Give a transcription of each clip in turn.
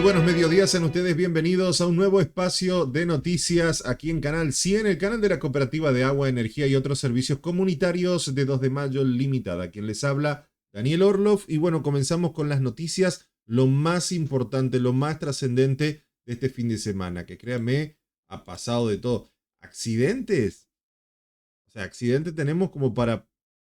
buenos mediodías, sean ustedes bienvenidos a un nuevo espacio de noticias aquí en Canal 100, el canal de la Cooperativa de Agua, Energía y otros servicios comunitarios de 2 de Mayo Limitada. Quien les habla, Daniel Orloff, y bueno, comenzamos con las noticias, lo más importante, lo más trascendente de este fin de semana, que créanme, ha pasado de todo. ¿Accidentes? O sea, accidentes tenemos como para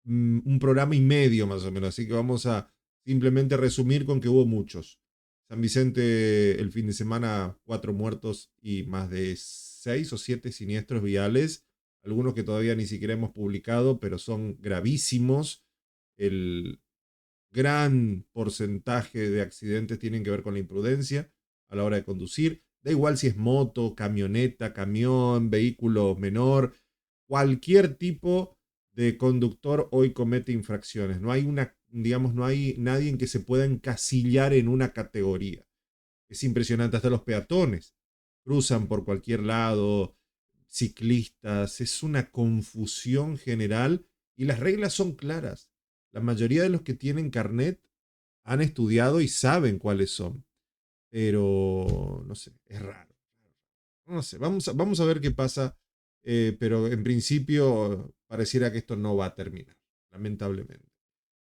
un programa y medio más o menos, así que vamos a simplemente resumir con que hubo muchos. San Vicente el fin de semana, 4 muertos y más de 6 o 7 siniestros viales, algunos que todavía ni siquiera hemos publicado, pero son gravísimos. El gran porcentaje de accidentes tienen que ver con la imprudencia a la hora de conducir. Da igual si es moto, camioneta, camión, vehículo menor, cualquier tipo de conductor hoy comete infracciones. No hay una, digamos, no hay nadie en que se pueda encasillar en una categoría. Es impresionante, hasta los peatones cruzan por cualquier lado, ciclistas, es una confusión general y las reglas son claras. La mayoría de los que tienen carnet han estudiado y saben cuáles son, pero no sé, es raro. No sé, vamos a ver qué pasa, pero en principio pareciera que esto no va a terminar, lamentablemente.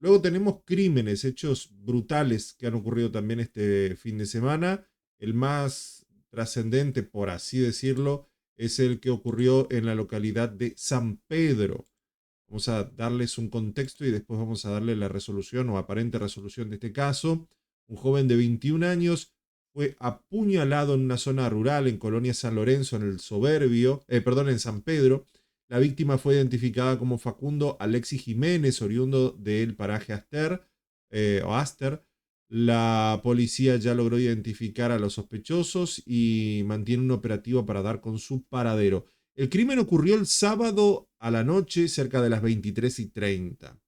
Luego tenemos crímenes, hechos brutales que han ocurrido también este fin de semana. El más trascendente, por así decirlo, es el que ocurrió en la localidad de San Pedro. Vamos a darles un contexto y después vamos a darle la resolución o aparente resolución de este caso. Un joven de 21 años fue apuñalado en una zona rural en Colonia San Lorenzo, en el Soberbio, en San Pedro. La víctima fue identificada como Facundo Alexis Jiménez, oriundo del paraje Aster. La policía ya logró identificar a los sospechosos y mantiene un operativo para dar con su paradero. El crimen ocurrió el sábado a la noche, cerca de las 23:30.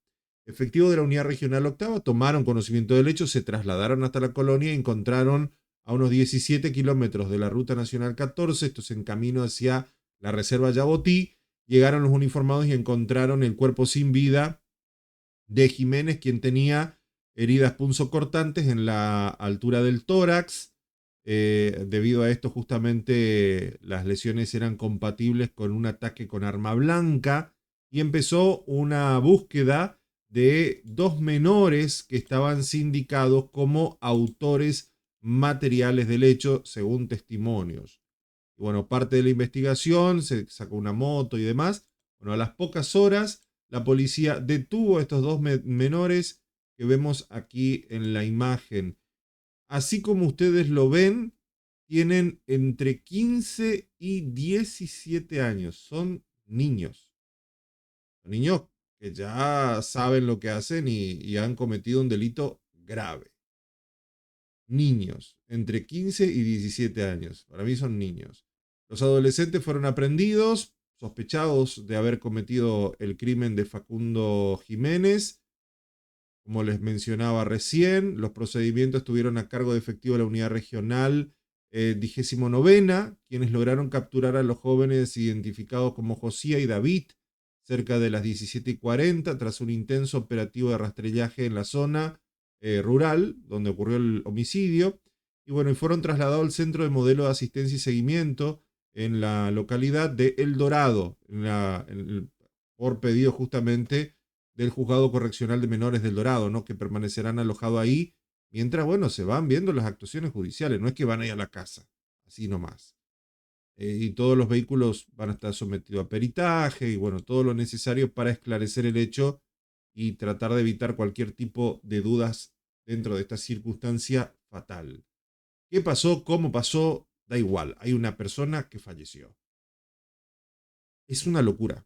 Efectivos de la Unidad Regional Octava tomaron conocimiento del hecho, se trasladaron hasta la colonia y encontraron a unos 17 kilómetros de la Ruta Nacional 14, esto es en camino hacia la Reserva Yabotí. Llegaron los uniformados y encontraron el cuerpo sin vida de Jiménez, quien tenía heridas punzocortantes en la altura del tórax. Debido a esto, justamente las lesiones eran compatibles con un ataque con arma blanca y empezó una búsqueda de 2 menores que estaban sindicados como autores materiales del hecho, según testimonios. Y bueno, parte de la investigación, se sacó una moto y demás. Bueno, a las pocas horas, la policía detuvo a estos 2 menores que vemos aquí en la imagen. Así como ustedes lo ven, tienen entre 15 y 17 años. Son niños. Son niños que ya saben lo que hacen y han cometido un delito grave. Niños, entre 15 y 17 años. Para mí son niños. Los adolescentes fueron aprendidos, sospechados de haber cometido el crimen de Facundo Jiménez. Como les mencionaba recién, los procedimientos estuvieron a cargo de efectivo de la Unidad Regional 29, quienes lograron capturar a los jóvenes identificados como Josía y David cerca de las 17:40 tras un intenso operativo de rastrillaje en la zona rural donde ocurrió el homicidio. Y bueno, y fueron trasladados al Centro de Modelo de Asistencia y Seguimiento en la localidad de El Dorado, por pedido justamente del Juzgado Correccional de Menores del Dorado, ¿no? Que permanecerán alojados ahí mientras, bueno, se van viendo las actuaciones judiciales. No es que van a ir a la casa, así nomás. Y todos los vehículos van a estar sometidos a peritaje y, bueno, todo lo necesario para esclarecer el hecho y tratar de evitar cualquier tipo de dudas dentro de esta circunstancia fatal. ¿Qué pasó? ¿Cómo pasó? Da igual. Hay una persona que falleció. Es una locura.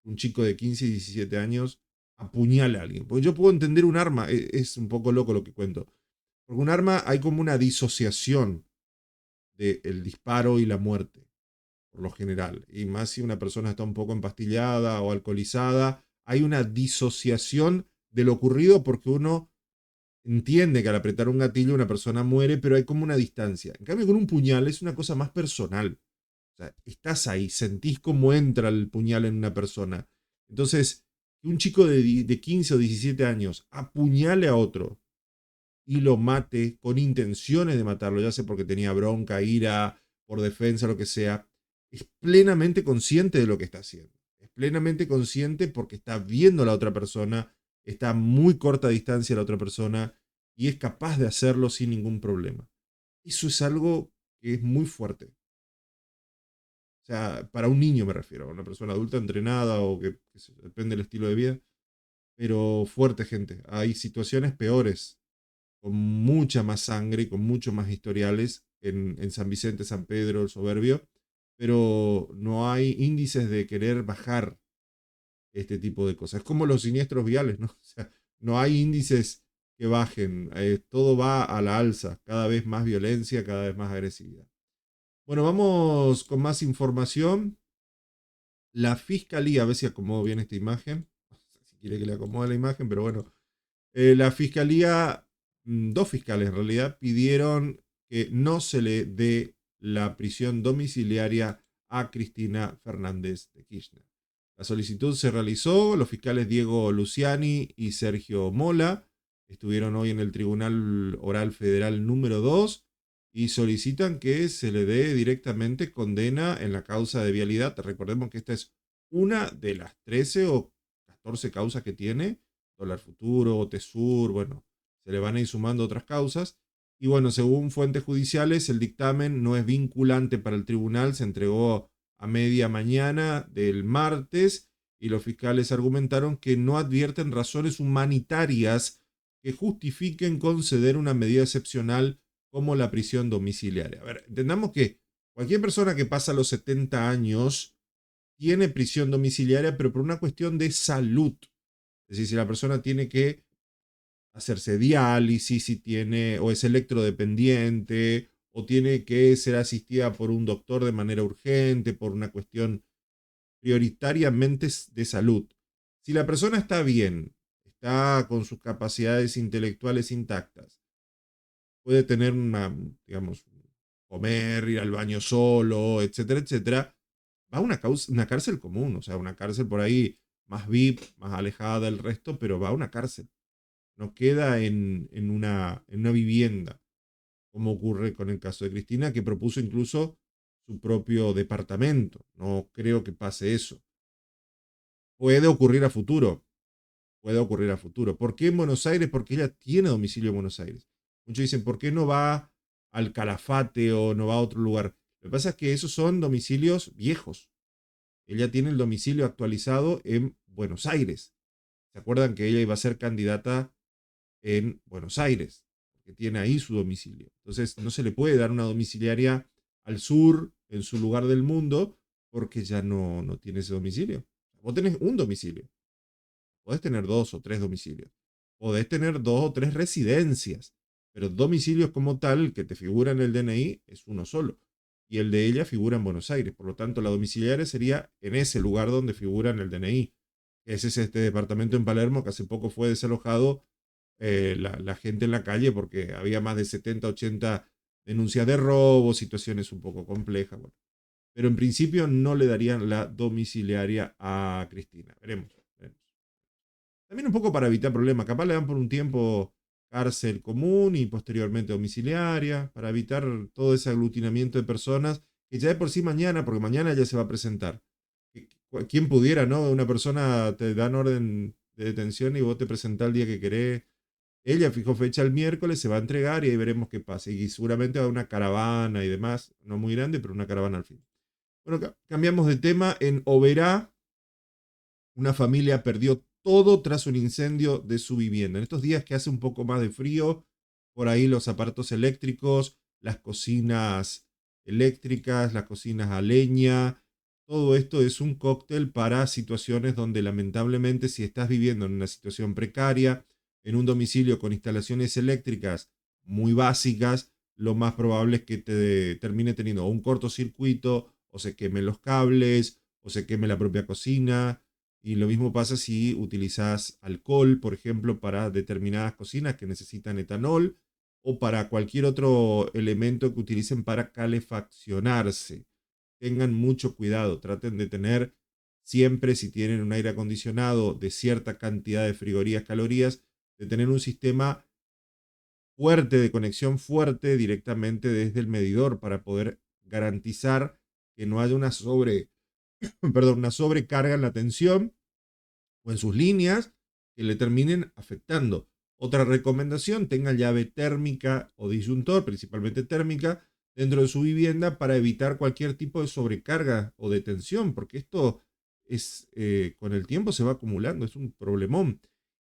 Un chico de 15 y 17 años apuñala a alguien. Porque yo puedo entender un arma, es un poco loco lo que cuento. Porque un arma hay como una disociación del disparo y la muerte, por lo general. Y más si una persona está un poco empastillada o alcoholizada, hay una disociación de lo ocurrido porque uno entiende que al apretar un gatillo una persona muere, pero hay como una distancia. En cambio, con un puñal es una cosa más personal. O sea, estás ahí, sentís cómo entra el puñal en una persona. Entonces, que un chico de 15 o 17 años apuñale a otro y lo mate con intenciones de matarlo, ya sea porque tenía bronca, ira, por defensa, lo que sea, es plenamente consciente de lo que está haciendo. Es plenamente consciente porque está viendo a la otra persona, está a muy corta distancia de la otra persona y es capaz de hacerlo sin ningún problema. Eso es algo que es muy fuerte. O sea, para un niño me refiero, a una persona adulta entrenada o que depende del estilo de vida, pero fuerte, gente. Hay situaciones peores, con mucha más sangre y con mucho más historiales en San Vicente, San Pedro, el Soberbio, pero no hay índices de querer bajar este tipo de cosas. Es como los siniestros viales, ¿no? O sea, no hay índices que bajen, todo va a la alza, cada vez más violencia, cada vez más agresividad. Bueno, vamos con más información. La fiscalía, a ver si acomodo bien esta imagen, no sé si quiere que le acomode la imagen, pero bueno, la fiscalía, dos fiscales en realidad, pidieron que no se le dé la prisión domiciliaria a Cristina Fernández de Kirchner. La solicitud se realizó, los fiscales Diego Luciani y Sergio Mola estuvieron hoy en el Tribunal Oral Federal número 2 y solicitan que se le dé directamente condena en la causa de vialidad. Recordemos que esta es una de las 13 o 14 causas que tiene, Dólar Futuro, Tesur, bueno, se le van a ir sumando otras causas. Y bueno, según fuentes judiciales, el dictamen no es vinculante para el tribunal, se entregó a media mañana del martes y los fiscales argumentaron que no advierten razones humanitarias que justifiquen conceder una medida excepcional como la prisión domiciliaria. A ver, entendamos que cualquier persona que pasa los 70 años tiene prisión domiciliaria, pero por una cuestión de salud. Es decir, si la persona tiene que hacerse diálisis, si tiene o es electrodependiente, o tiene que ser asistida por un doctor de manera urgente, por una cuestión prioritariamente de salud. Si la persona está bien, está con sus capacidades intelectuales intactas, puede tener una, digamos, comer, ir al baño solo, etcétera, etcétera, va a una cárcel común, o sea, una cárcel por ahí más VIP, más alejada del resto, pero va a una cárcel. No queda en una vivienda, como ocurre con el caso de Cristina, que propuso incluso su propio departamento. No creo que pase eso. Puede ocurrir a futuro, puede ocurrir a futuro. ¿Por qué en Buenos Aires? Porque ella tiene domicilio en Buenos Aires. Muchos dicen, ¿por qué no va al Calafate o no va a otro lugar? Lo que pasa es que esos son domicilios viejos. Ella tiene el domicilio actualizado en Buenos Aires. ¿Se acuerdan que ella iba a ser candidata en Buenos Aires? Que tiene ahí su domicilio. Entonces no se le puede dar una domiciliaria al sur, en su lugar del mundo, porque ya no tiene ese domicilio. Vos tenés un domicilio. Podés tener dos o tres domicilios. Podés tener dos o tres residencias. Pero domicilios como tal, que te figura en el DNI, es uno solo. Y el de ella figura en Buenos Aires. Por lo tanto, la domiciliaria sería en ese lugar donde figura en el DNI. Ese es este departamento en Palermo que hace poco fue desalojado la gente en la calle porque había más de 70, 80 denuncias de robo, situaciones un poco complejas. Bueno. Pero en principio no le darían la domiciliaria a Cristina. Veremos, veremos. También un poco para evitar problemas. Capaz le dan por un tiempo cárcel común y posteriormente domiciliaria, para evitar todo ese aglutinamiento de personas que ya de por sí mañana, porque mañana ya se va a presentar. ¿Quién pudiera, no? Una persona te dan orden de detención y vos te presentás el día que querés. Ella fijó fecha el miércoles, se va a entregar y ahí veremos qué pasa. Y seguramente va a una caravana y demás, no muy grande, pero una caravana al fin. Bueno, cambiamos de tema. En Oberá, una familia perdió todo tras un incendio de su vivienda. En estos días que hace un poco más de frío, por ahí los aparatos eléctricos, las cocinas eléctricas, las cocinas a leña, todo esto es un cóctel para situaciones donde lamentablemente si estás viviendo en una situación precaria, en un domicilio con instalaciones eléctricas muy básicas, lo más probable es que te termine teniendo un cortocircuito, o se quemen los cables, o se queme la propia cocina. Y lo mismo pasa si utilizas alcohol, por ejemplo, para determinadas cocinas que necesitan etanol o para cualquier otro elemento que utilicen para calefaccionarse. Tengan mucho cuidado, traten de tener siempre, si tienen un aire acondicionado de cierta cantidad de frigorías, calorías, de tener un sistema fuerte, de conexión fuerte directamente desde el medidor para poder garantizar que no haya una sobrecarga en la tensión o en sus líneas que le terminen afectando. Otra recomendación, tenga llave térmica o disyuntor, principalmente térmica, dentro de su vivienda para evitar cualquier tipo de sobrecarga o de tensión, porque esto es, con el tiempo se va acumulando, es un problemón.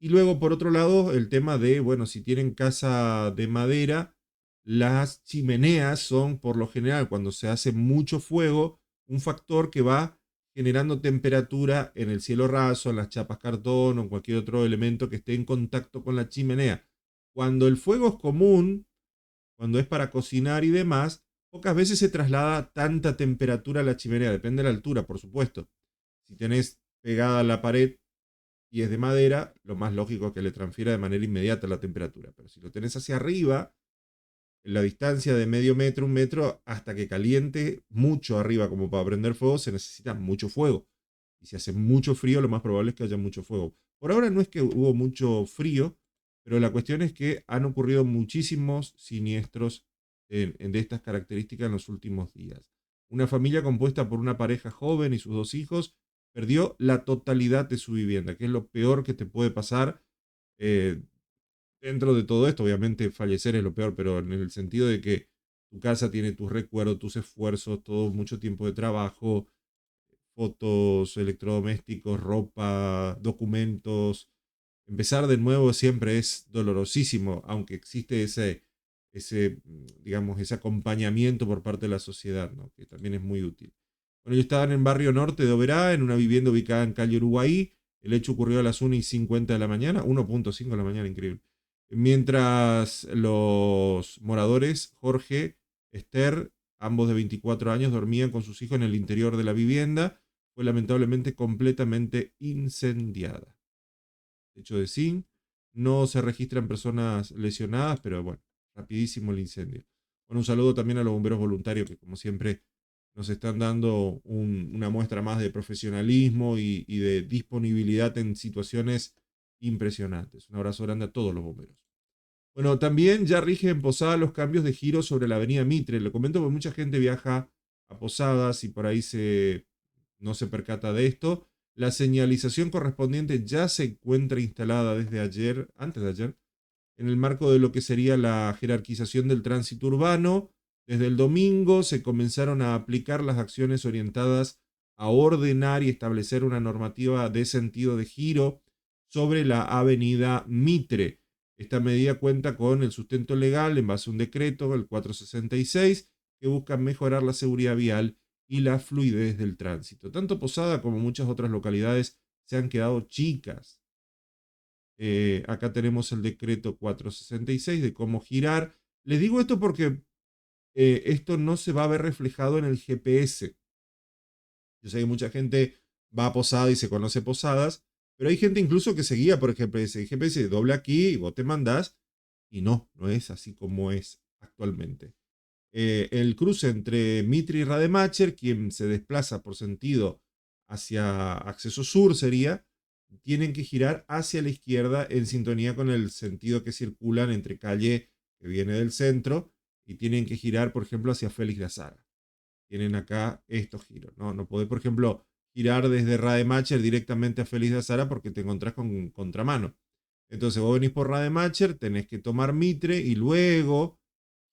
Y luego, por otro lado, el tema de, bueno, si tienen casa de madera, las chimeneas son, por lo general, cuando se hace mucho fuego, un factor que va generando temperatura en el cielo raso, en las chapas cartón o en cualquier otro elemento que esté en contacto con la chimenea. Cuando el fuego es común, cuando es para cocinar y demás, pocas veces se traslada tanta temperatura a la chimenea, depende de la altura, por supuesto. Si tenés pegada a la pared y es de madera, lo más lógico es que le transfiera de manera inmediata la temperatura. Pero si lo tenés hacia arriba, en la distancia de medio metro, 1 metro, hasta que caliente mucho arriba como para prender fuego, se necesita mucho fuego. Y si hace mucho frío, lo más probable es que haya mucho fuego. Por ahora no es que hubo mucho frío, pero la cuestión es que han ocurrido muchísimos siniestros de estas características en los últimos días. Una familia compuesta por una pareja joven y sus 2 hijos perdió la totalidad de su vivienda, que es lo peor que te puede pasar. eh, Dentro de todo esto, obviamente fallecer es lo peor, pero en el sentido de que tu casa tiene tus recuerdos, tus esfuerzos, todo mucho tiempo de trabajo, fotos, electrodomésticos, ropa, documentos. Empezar de nuevo siempre es dolorosísimo, aunque existe digamos, ese acompañamiento por parte de la sociedad, ¿no? Que también es muy útil. Bueno, yo estaba en el barrio norte de Oberá, en una vivienda ubicada en calle Uruguay. El hecho ocurrió a las 1:50 de la mañana, 1:05 de la mañana, increíble. Mientras los moradores, Jorge, Esther, ambos de 24 años, dormían con sus hijos en el interior de la vivienda, fue lamentablemente completamente incendiada. Techo de zinc, no se registran personas lesionadas, pero bueno, rapidísimo el incendio. Bueno, un saludo también a los bomberos voluntarios que como siempre nos están dando una muestra más de profesionalismo y de disponibilidad en situaciones impresionantes. Un abrazo grande a todos los bomberos. Bueno, también ya rigen en Posadas los cambios de giro sobre la avenida Mitre. Lo comento porque mucha gente viaja a Posadas y por ahí no se percata de esto. La señalización correspondiente ya se encuentra instalada desde ayer, antes de ayer, en el marco de lo que sería la jerarquización del tránsito urbano. Desde el domingo se comenzaron a aplicar las acciones orientadas a ordenar y establecer una normativa de sentido de giro sobre la avenida Mitre. Esta medida cuenta con el sustento legal en base a un decreto, el 466, que busca mejorar la seguridad vial y la fluidez del tránsito. Tanto Posada como muchas otras localidades se han quedado chicas. Acá tenemos el decreto 466 de cómo girar. Les digo esto porque esto no se va a ver reflejado en el GPS. Yo sé que mucha gente va a Posada y se conoce Posadas, pero hay gente incluso que se guía por el GPS. El GPS doble aquí y vos te mandás, y no es así como es actualmente. El cruce entre Mitre y Rademacher, quien se desplaza por sentido hacia acceso sur sería, tienen que girar hacia la izquierda en sintonía con el sentido que circulan entre calle que viene del centro y tienen que girar, por ejemplo, hacia Félix de Azara. Tienen acá estos giros, ¿no? No podés, por ejemplo, girar desde Rademacher directamente a Félix de Azara porque te encontrás con contramano. Entonces vos venís por Rademacher, tenés que tomar Mitre y luego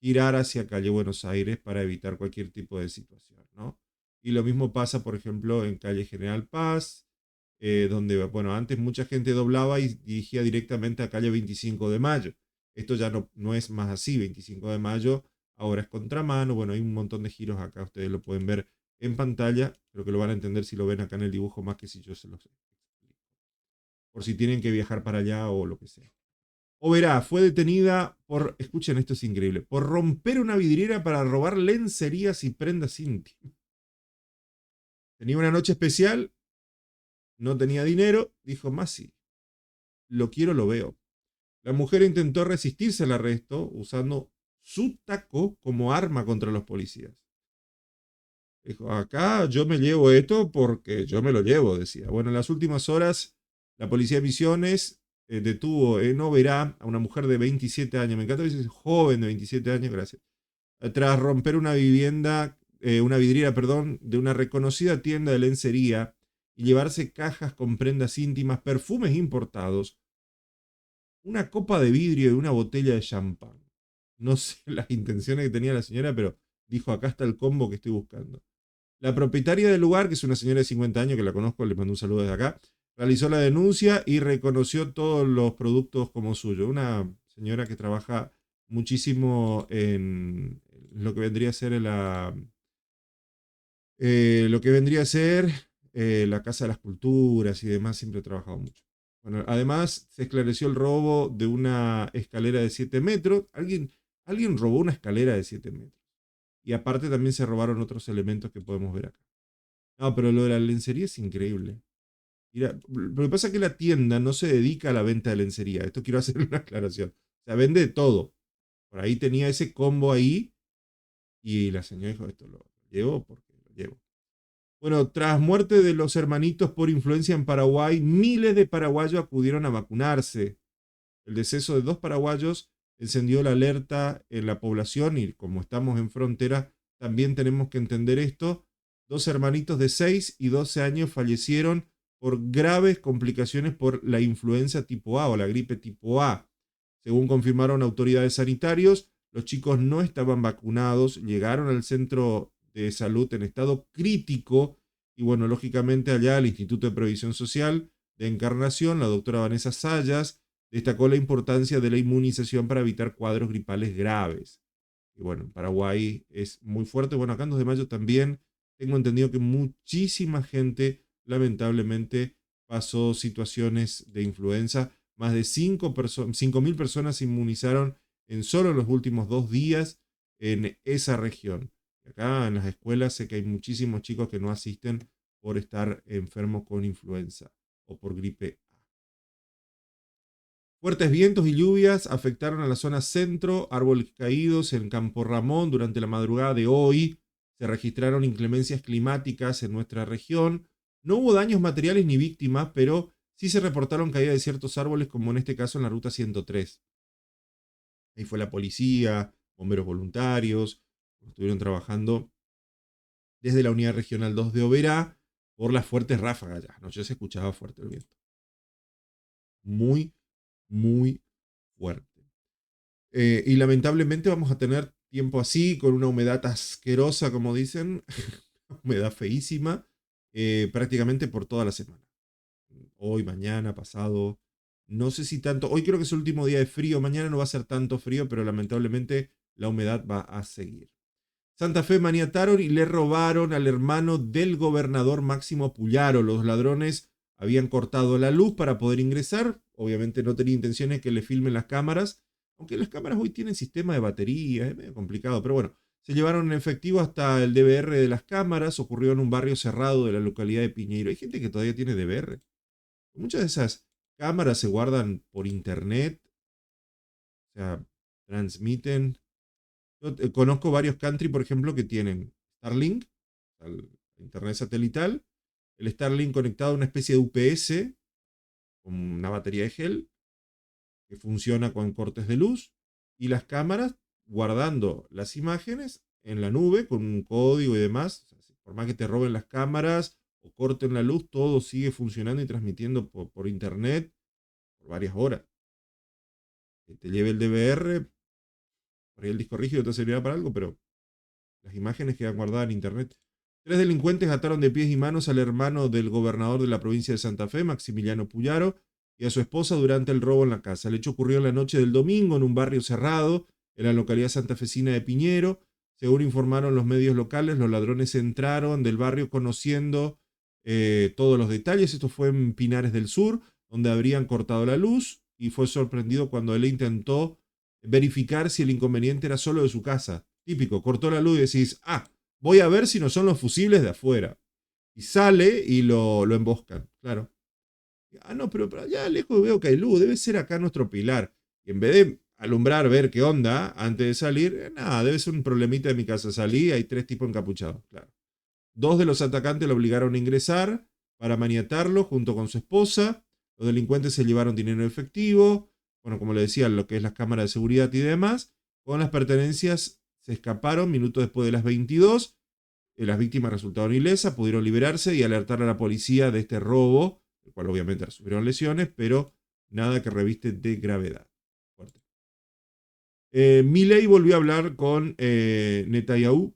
girar hacia calle Buenos Aires para evitar cualquier tipo de situación, ¿no? Y lo mismo pasa, por ejemplo, en calle General Paz, donde, bueno, antes mucha gente doblaba y dirigía directamente a calle 25 de Mayo. Esto ya no es más así, 25 de Mayo ahora es contramano, bueno, hay un montón de giros acá, ustedes lo pueden ver en pantalla, creo que lo van a entender si lo ven acá en el dibujo más que si yo se los explico. Por si tienen que viajar para allá o lo que sea. Oberá fue detenida por, escuchen, esto es increíble, por romper una vidriera para robar lencerías y prendas íntimas. Tenía una noche especial, no tenía dinero, dijo, más sí, lo quiero, lo veo. La mujer intentó resistirse al arresto usando su taco como arma contra los policías. Dijo, acá yo me llevo esto porque yo me lo llevo, decía. Bueno, en las últimas horas, la policía de Misiones detuvo en Oberá a una mujer de 27 años. Me encanta que dice joven de 27 años, gracias. Tras romper una vidriera, perdón, de una reconocida tienda de lencería y llevarse cajas con prendas íntimas, perfumes importados, una copa de vidrio y una botella de champán. No sé las intenciones que tenía la señora, pero dijo, acá está el combo que estoy buscando. La propietaria del lugar, que es una señora de 50 años que la conozco, le mando un saludo desde acá, realizó la denuncia y reconoció todos los productos como suyo. Una señora que trabaja muchísimo en lo que vendría a ser la Casa de las Culturas y demás, siempre he trabajado mucho. Bueno, además se esclareció el robo de una escalera de 7 metros. Alguien robó una escalera de 7 metros. Y aparte también se robaron otros elementos que podemos ver acá. No, pero lo de la lencería es increíble. Mira, lo que pasa es que la tienda no se dedica a la venta de lencería. Esto quiero hacer una aclaración. O sea, vende de todo. Por ahí tenía ese combo ahí y la señora dijo, esto lo llevo porque lo llevo. Bueno, tras muerte de los hermanitos por influencia en Paraguay, miles de paraguayos acudieron a vacunarse. El deceso de 2 paraguayos encendió la alerta en la población y como estamos en frontera, también tenemos que entender esto. 2 hermanitos de 6 y 12 años fallecieron por graves complicaciones por la influenza tipo A o la gripe tipo A. Según confirmaron autoridades sanitarios, los chicos no estaban vacunados, llegaron al centro de salud en estado crítico y bueno, lógicamente allá el Instituto de Previsión Social de Encarnación, la doctora Vanessa Sayas, destacó la importancia de la inmunización para evitar cuadros gripales graves. Y bueno, en Paraguay es muy fuerte. Bueno, acá en 2 de mayo también tengo entendido que muchísima gente lamentablemente pasó situaciones de influenza. Más de 5.000 personas se inmunizaron en solo los últimos 2 días en esa región. Acá en las escuelas sé que hay muchísimos chicos que no asisten por estar enfermos con influenza o por gripe A. Fuertes vientos y lluvias afectaron a la zona centro, árboles caídos en Campo Ramón durante la madrugada de hoy. Se registraron inclemencias climáticas en nuestra región. No hubo daños materiales ni víctimas, pero sí se reportaron caídas de ciertos árboles, como en este caso en la ruta 103. Ahí fue la policía, bomberos voluntarios, estuvieron trabajando desde la unidad regional 2 de Oberá por las fuertes ráfagas. Ya anoche se escuchaba fuerte el viento. Muy, muy fuerte. Y lamentablemente vamos a tener tiempo así, con una humedad asquerosa, como dicen, humedad feísima, prácticamente por toda la semana. Hoy, mañana, pasado, no sé si tanto, hoy creo que es el último día de frío, mañana no va a ser tanto frío, pero lamentablemente la humedad va a seguir. Santa Fe maniataron y le robaron al hermano del gobernador Máximo Puyaro. Los ladrones habían cortado la luz para poder ingresar. Obviamente no tenía intenciones que le filmen las cámaras, aunque las cámaras hoy tienen sistema de batería, es medio complicado, pero bueno. Se llevaron en efectivo hasta el DVR de las cámaras. Ocurrió en un barrio cerrado de la localidad de Piñeiro. Hay gente que todavía tiene DVR. Muchas de esas cámaras se guardan por internet, o sea, transmiten. Yo conozco varios country, por ejemplo, que tienen Starlink, al internet satelital, el Starlink conectado a una especie de UPS con una batería de gel que funciona con cortes de luz y las cámaras guardando las imágenes en la nube con un código y demás. O sea, por más que te roben las cámaras o corten la luz, todo sigue funcionando y transmitiendo por internet por varias horas. Que te lleve el DVR, por ahí el disco rígido te servirá para algo, pero las imágenes quedan guardadas en internet. 3 delincuentes ataron de pies y manos al hermano del gobernador de la provincia de Santa Fe, Maximiliano Puyaro, y a su esposa durante el robo en la casa. El hecho ocurrió en la noche del domingo en un barrio cerrado, en la localidad santafesina de Piñero. Según informaron los medios locales, los ladrones entraron del barrio conociendo todos los detalles. Esto fue en Pinares del Sur, donde habrían cortado la luz, y fue sorprendido cuando él intentó verificar si el inconveniente era solo de su casa. Típico, cortó la luz y decís, voy a ver si no son los fusibles de afuera. Y sale y lo emboscan, claro. No, pero allá lejos veo que hay luz, debe ser acá nuestro pilar. Y en vez de alumbrar, ver qué onda antes de salir, nada, debe ser un problemita de mi casa. Salí, hay 3 tipos encapuchados, claro. 2 de los atacantes lo obligaron a ingresar para maniatarlo junto con su esposa. Los delincuentes se llevaron dinero en efectivo, bueno, como le decía, lo que es las cámaras de seguridad y demás. Con las pertenencias se escaparon minutos después de las 22. Las víctimas resultaron ilesas, pudieron liberarse y alertar a la policía de este robo, el cual obviamente sufrieron lesiones, pero nada que reviste de gravedad. Fuerte. Milei volvió a hablar con Netanyahu,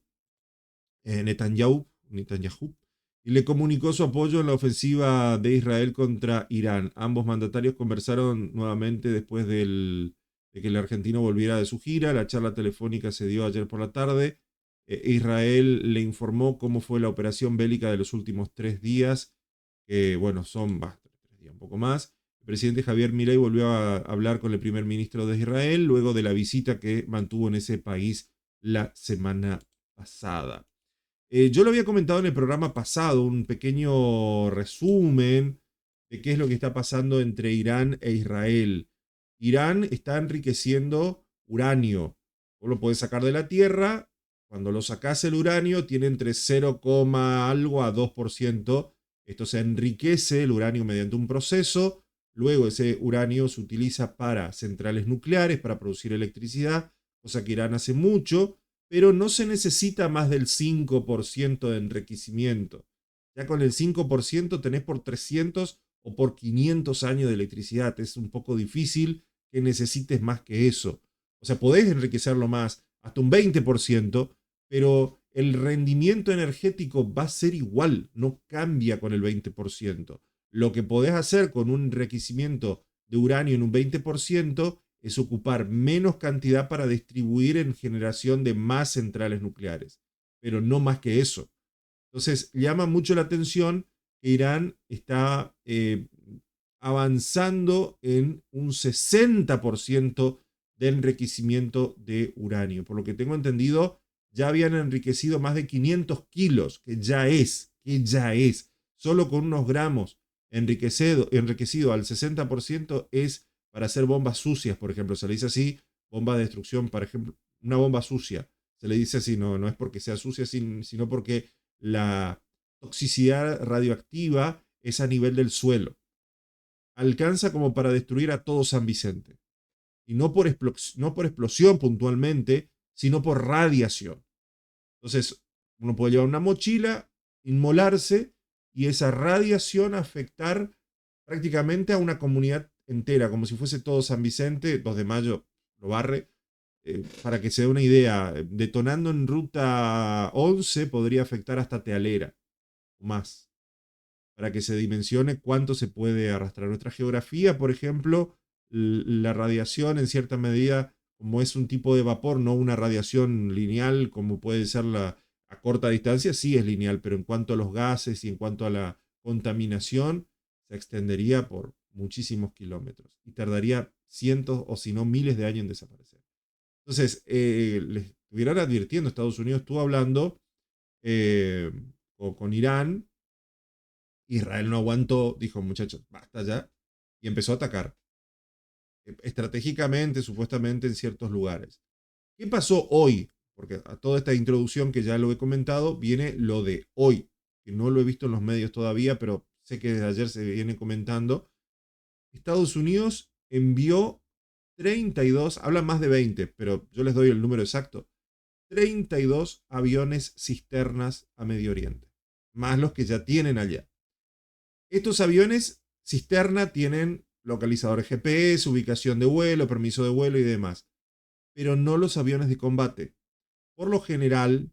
y le comunicó su apoyo en la ofensiva de Israel contra Irán. Ambos mandatarios conversaron nuevamente después de que el argentino volviera de su gira. La charla telefónica se dio ayer por la tarde. Israel le informó cómo fue la operación bélica de los últimos 3 días, que bueno, son 3 días, un poco más. El presidente Javier Milei volvió a hablar con el primer ministro de Israel luego de la visita que mantuvo en ese país la semana pasada. Yo lo había comentado en el programa pasado, un pequeño resumen de qué es lo que está pasando entre Irán e Israel. Irán está enriqueciendo uranio. Vos lo podés sacar de la tierra. Cuando lo sacás el uranio tiene entre 0, algo a 2%. Esto se enriquece el uranio mediante un proceso. Luego ese uranio se utiliza para centrales nucleares, para producir electricidad, cosa que Irán hace mucho, pero no se necesita más del 5% de enriquecimiento. Ya con el 5% tenés por 300 o por 500 años de electricidad. Es un poco difícil que necesites más que eso. O sea, podés enriquecerlo más, hasta un 20%, pero el rendimiento energético va a ser igual, no cambia con el 20%. Lo que podés hacer con un enriquecimiento de uranio en un 20% es ocupar menos cantidad para distribuir en generación de más centrales nucleares, pero no más que eso. Entonces, llama mucho la atención que Irán está avanzando en un 60% de enriquecimiento de uranio. Por lo que tengo entendido, ya habían enriquecido más de 500 kilos, que ya es, solo con unos gramos enriquecido al 60% es para hacer bombas sucias, por ejemplo. Se le dice así, bomba de destrucción, por ejemplo, una bomba sucia. Se le dice así, no es porque sea sucia, sino porque la toxicidad radioactiva es a nivel del suelo. Alcanza como para destruir a todo San Vicente. Y no por explosión puntualmente, sino por radiación. Entonces, uno puede llevar una mochila, inmolarse, y esa radiación afectar prácticamente a una comunidad entera, como si fuese todo San Vicente. 2 de mayo lo barre. Para que se dé una idea, detonando en ruta 11 podría afectar hasta Tealera o más, para que se dimensione cuánto se puede arrastrar. Nuestra geografía, por ejemplo, la radiación en cierta medida, como es un tipo de vapor, no una radiación lineal como puede ser a corta distancia, sí es lineal, pero en cuanto a los gases y en cuanto a la contaminación, se extendería por muchísimos kilómetros y tardaría cientos o si no miles de años en desaparecer. Entonces, les estuvieran advirtiendo, Estados Unidos estuvo hablando con Irán. Israel no aguantó, dijo, muchachos, basta ya, y empezó a atacar estratégicamente, supuestamente, en ciertos lugares. ¿Qué pasó hoy? Porque a toda esta introducción que ya lo he comentado, viene lo de hoy, que no lo he visto en los medios todavía, pero sé que desde ayer se viene comentando. Estados Unidos envió 32, hablan más de 20, pero yo les doy el número exacto, 32 aviones cisternas a Medio Oriente, más los que ya tienen allá. Estos aviones cisterna tienen localizadores GPS, ubicación de vuelo, permiso de vuelo y demás, pero no los aviones de combate. Por lo general,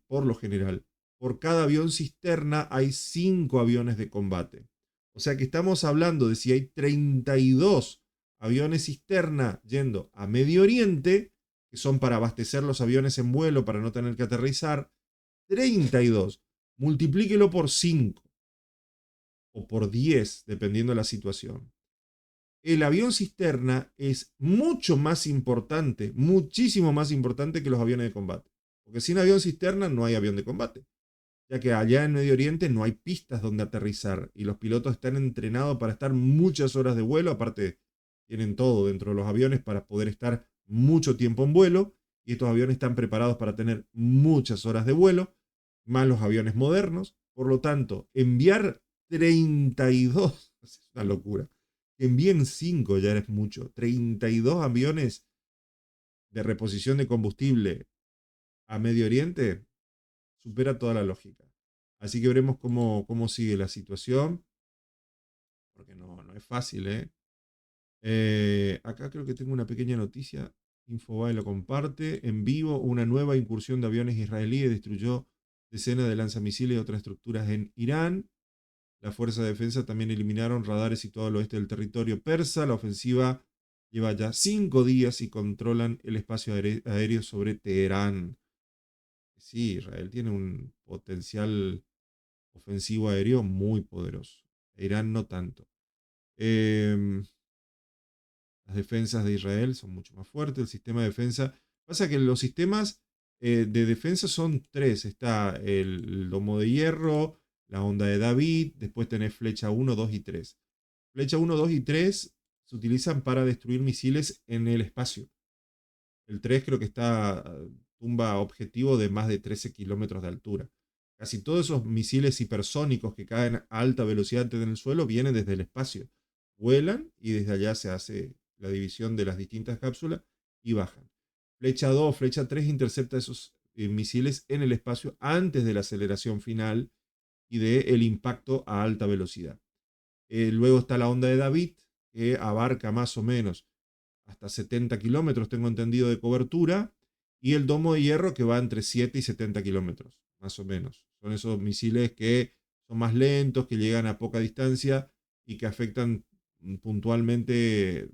por cada avión cisterna hay 5 aviones de combate. O sea que estamos hablando de si hay 32 aviones cisterna yendo a Medio Oriente, que son para abastecer los aviones en vuelo para no tener que aterrizar, 32, multiplíquelo por 5 o por 10, dependiendo de la situación. El avión cisterna es mucho más importante, muchísimo más importante que los aviones de combate. Porque sin avión cisterna no hay avión de combate, ya que allá en Medio Oriente no hay pistas donde aterrizar y los pilotos están entrenados para estar muchas horas de vuelo. Aparte, tienen todo dentro de los aviones para poder estar mucho tiempo en vuelo, y estos aviones están preparados para tener muchas horas de vuelo, más los aviones modernos. Por lo tanto, enviar 32 es una locura. Que envíen 5 ya es mucho. 32 aviones de reposición de combustible a Medio Oriente supera toda la lógica. Así que veremos cómo sigue la situación, porque no es fácil, ¿eh? Acá creo que tengo una pequeña noticia. Infobae lo comparte. En vivo, una nueva incursión de aviones israelíes destruyó decenas de lanzamisiles y otras estructuras en Irán. Las fuerzas de defensa también eliminaron radares situados al oeste del territorio persa. La ofensiva lleva ya 5 días y controlan el espacio aéreo sobre Teherán. Sí, Israel tiene un potencial ofensivo aéreo muy poderoso. Irán no tanto. Em, las defensas de Israel son mucho más fuertes. El sistema de defensa. Pasa que los sistemas de defensa son tres. Está el domo de hierro, la onda de David, después tenés flecha 1, 2 y 3. Flecha 1, 2 y 3 se utilizan para destruir misiles en el espacio. El 3 creo que está tumba objetivo de más de 13 kilómetros de altura. Casi todos esos misiles hipersónicos que caen a alta velocidad en el suelo vienen desde el espacio. Vuelan y desde allá se hace la división de las distintas cápsulas y bajan. Flecha 2, flecha 3 intercepta esos misiles en el espacio antes de la aceleración final y del impacto a alta velocidad. Luego está la onda de David, que abarca más o menos hasta 70 kilómetros, tengo entendido, de cobertura, y el domo de hierro que va entre 7 y 70 kilómetros, más o menos. Son esos misiles que son más lentos, que llegan a poca distancia y que afectan puntualmente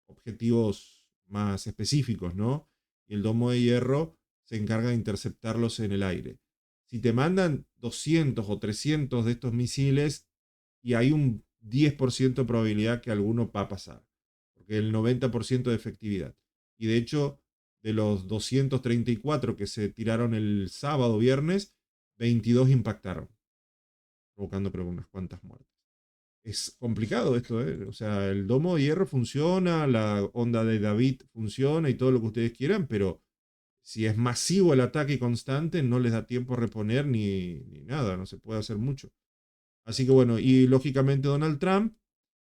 objetivos más específicos, ¿no? Y el domo de hierro se encarga de interceptarlos en el aire. Si te mandan 200 o 300 de estos misiles, y hay un 10% de probabilidad que alguno va a pasar, porque el 90% de efectividad. Y de hecho, de los 234 que se tiraron el sábado, viernes, 22 impactaron, provocando creo unas cuantas muertes. Es complicado esto, ¿eh? O sea, el domo de hierro funciona, la onda de David funciona y todo lo que ustedes quieran, pero si es masivo el ataque constante, no les da tiempo a reponer ni nada, no se puede hacer mucho. Así que bueno, y lógicamente Donald Trump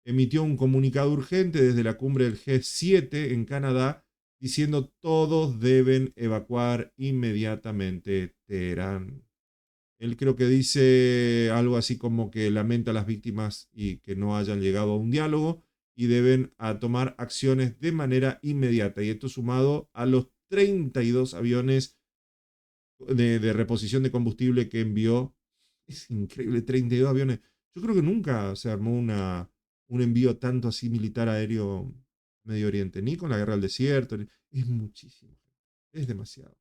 emitió un comunicado urgente desde la cumbre del G7 en Canadá diciendo todos deben evacuar inmediatamente Teherán. Él creo que dice algo así como que lamenta a las víctimas y que no hayan llegado a un diálogo y deben a tomar acciones de manera inmediata. Y esto sumado a los 32 aviones de reposición de combustible que envió. Es increíble, 32 aviones. Yo creo que nunca se armó un envío tanto así militar aéreo Medio Oriente, ni con la guerra del desierto. Es muchísimo. Es demasiado.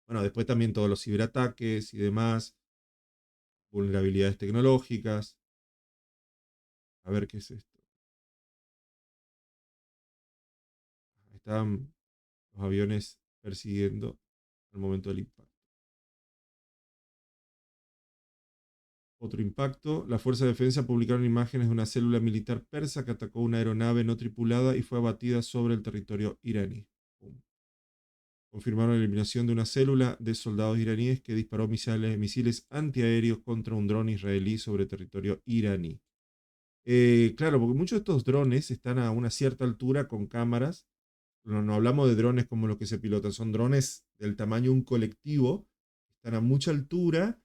Bueno, después también todos los ciberataques y demás, vulnerabilidades tecnológicas. A ver qué es esto. Estaban los aviones persiguiendo al momento del impacto. Otro impacto. La Fuerza de Defensa publicaron imágenes de una célula militar persa que atacó una aeronave no tripulada y fue abatida sobre el territorio iraní. Confirmaron la eliminación de una célula de soldados iraníes que disparó misiles antiaéreos contra un dron israelí sobre territorio iraní. Claro, porque muchos de estos drones están a una cierta altura con cámaras. No hablamos de drones como los que se pilotan, son drones del tamaño de un colectivo. Están a mucha altura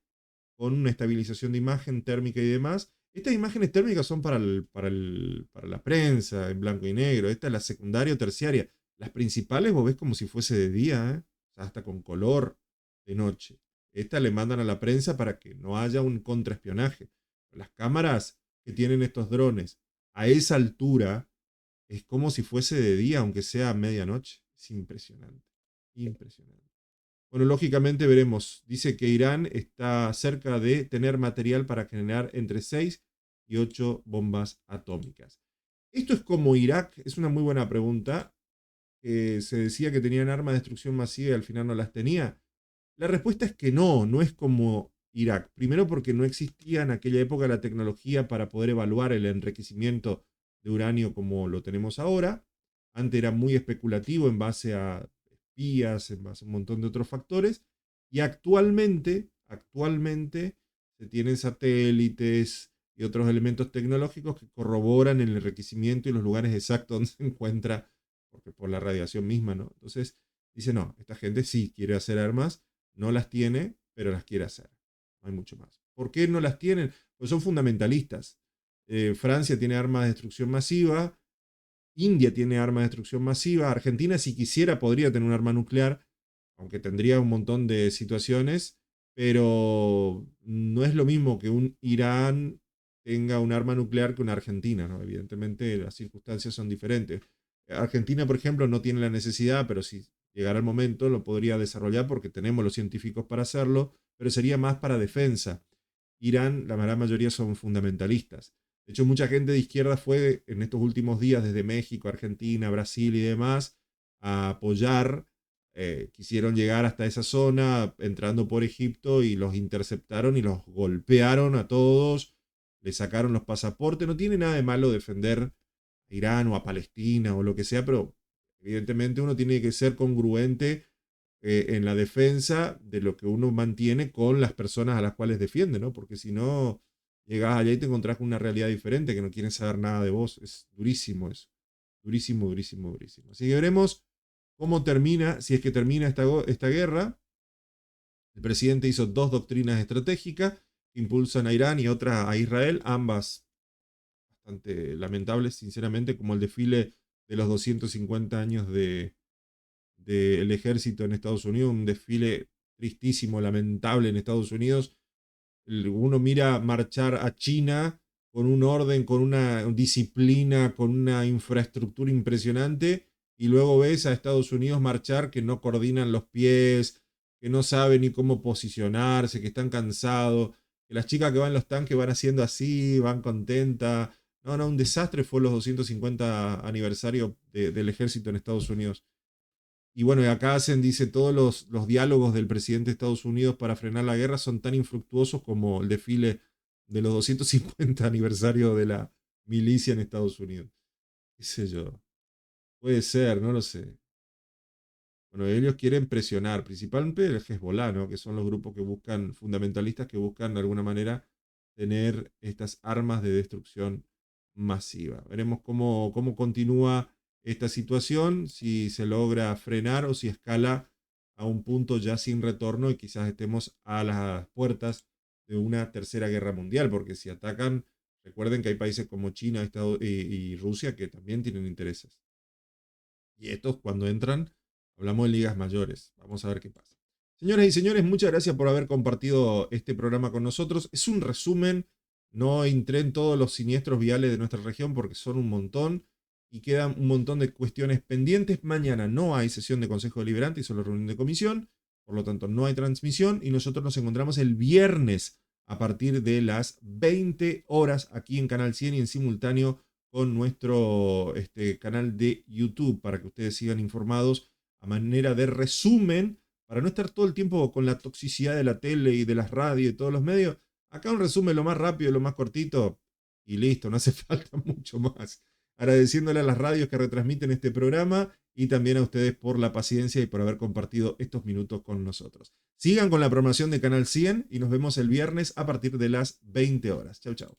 con una estabilización de imagen térmica y demás. Estas imágenes térmicas son para la prensa, en blanco y negro. Esta es la secundaria o terciaria. Las principales vos ves como si fuese de día, ¿eh? O sea, hasta con color de noche. Esta le mandan a la prensa para que no haya un contraespionaje. Las cámaras que tienen estos drones a esa altura es como si fuese de día, aunque sea a medianoche. Es impresionante. Impresionante. Bueno, lógicamente veremos. Dice que Irán está cerca de tener material para generar entre 6 y 8 bombas atómicas. ¿Esto es como Irak? Es una muy buena pregunta. Se decía que tenían armas de destrucción masiva y al final no las tenía. La respuesta es que no es como Irak. Primero porque no existía en aquella época la tecnología para poder evaluar el enriquecimiento de uranio como lo tenemos ahora. Antes era muy especulativo en base a espías, en base a un montón de otros factores. Y actualmente se tienen satélites, y otros elementos tecnológicos que corroboran el enriquecimiento y los lugares exactos donde se encuentra, porque por la radiación misma, ¿no? Entonces dice, no, esta gente sí quiere hacer armas, no las tiene, pero las quiere hacer. No hay mucho más. ¿Por qué no las tienen? Pues son fundamentalistas. Francia tiene armas de destrucción masiva, India tiene armas de destrucción masiva, Argentina si quisiera podría tener un arma nuclear, aunque tendría un montón de situaciones, pero no es lo mismo que un Irán tenga un arma nuclear que una Argentina, ¿no? Evidentemente las circunstancias son diferentes. Argentina, por ejemplo, no tiene la necesidad, pero si llegara el momento lo podría desarrollar porque tenemos los científicos para hacerlo, pero sería más para defensa. Irán, la gran mayoría son fundamentalistas. De hecho, mucha gente de izquierda fue en estos últimos días desde México, Argentina, Brasil y demás a apoyar. Quisieron llegar hasta esa zona entrando por Egipto y los interceptaron y los golpearon a todos. Les sacaron los pasaportes. No tiene nada de malo defender a Irán o a Palestina o lo que sea, pero evidentemente uno tiene que ser congruente en la defensa de lo que uno mantiene con las personas a las cuales defiende, ¿no? Porque si no, llegas allá y te encontrás con una realidad diferente, que no quieren saber nada de vos. Es durísimo eso. Durísimo, durísimo, durísimo. Así que veremos cómo termina, si es que termina esta guerra. El presidente hizo 2 doctrinas estratégicas que impulsan a Irán y otra a Israel, ambas bastante lamentables, sinceramente, como el desfile de los 250 años del ejército en Estados Unidos, un desfile tristísimo, lamentable en Estados Unidos. Uno mira marchar a China con un orden, con una disciplina, con una infraestructura impresionante, y luego ves a Estados Unidos marchar que no coordinan los pies, que no saben ni cómo posicionarse, que están cansados, que las chicas que van en los tanques van haciendo así, van contentas. No, no, un desastre fue los 250 aniversarios del ejército en Estados Unidos. Y bueno, y acá hacen, dice, todos los diálogos del presidente de Estados Unidos para frenar la guerra son tan infructuosos como el desfile de los 250 aniversarios de la milicia en Estados Unidos. ¿Qué sé yo? Puede ser, no lo sé. Bueno, ellos quieren presionar, principalmente el Hezbollah, ¿no? Que son los grupos que buscan, fundamentalistas, que buscan de alguna manera tener estas armas de destrucción masiva. Veremos cómo continúa esta situación, si se logra frenar o si escala a un punto ya sin retorno y quizás estemos a las puertas de una tercera guerra mundial, porque si atacan, recuerden que hay países como China y Rusia que también tienen intereses. Y estos cuando entran, hablamos de ligas mayores. Vamos a ver qué pasa. Señoras y señores, muchas gracias por haber compartido este programa con nosotros. Es un resumen, no entré en todos los siniestros viales de nuestra región porque son un montón y quedan un montón de cuestiones pendientes. Mañana no hay sesión de Consejo Deliberante y solo reunión de comisión, por lo tanto no hay transmisión y nosotros nos encontramos el viernes a partir de las 20 horas aquí en Canal 100 y en simultáneo con nuestro canal de YouTube para que ustedes sigan informados a manera de resumen, para no estar todo el tiempo con la toxicidad de la tele y de las radios y de todos los medios. Acá un resumen lo más rápido, lo más cortito y listo, no hace falta mucho más. Agradeciéndole a las radios que retransmiten este programa y también a ustedes por la paciencia y por haber compartido estos minutos con nosotros. Sigan con la programación de Canal 100 y nos vemos el viernes a partir de las 20 horas. Chau, chau.